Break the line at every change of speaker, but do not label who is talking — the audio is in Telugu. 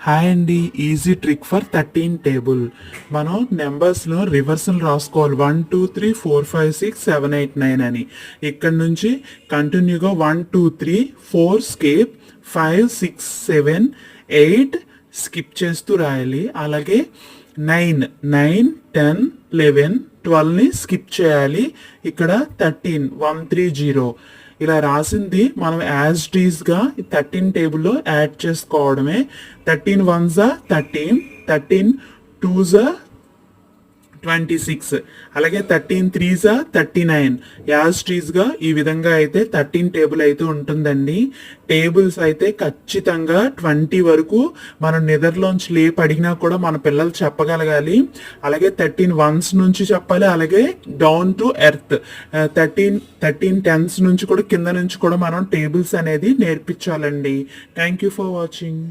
హాయ్ అండి, ఈజీ ట్రిక్ ఫర్ 13 టేబుల్. మనం నెంబర్స్లో రివర్సల్ రాసుకోవాలి. 1 2 3 4 5 6 7 8 9 అని. ఇక్కడ నుంచి కంటిన్యూగా 1 2 3 4 స్కిప్, 5 6 7 8 స్కిప్ చేస్తూ రాయాలి. అలాగే 9 9 10 11 12ని స్కిప్ చేయాలి. ఇక్కడ 13 130 ఇలా రాసింది మనం యాజ్ టీజ్గా 13 టేబుల్లో యాడ్ చేసుకోవడమే. 13 1s 13, 13 2s 26, అలాగే 13 3s 39. యాజ్ టీజ్గా ఈ విధంగా అయితే 13 టేబుల్ అయితే ఉంటుందండి. టేబుల్స్ అయితే ఖచ్చితంగా 20 వరకు మనం నిద్రలోంచి లేపు అడిగినా కూడా మన పిల్లలు చెప్పగలగాలి. అలాగే 13 1s నుంచి చెప్పాలి. అలాగే డౌన్ టు ఎర్త్ 13 10s నుంచి కూడా కింద నుంచి కూడా మనం టేబుల్స్ అనేది నేర్పించాలండి. Thank you for watching.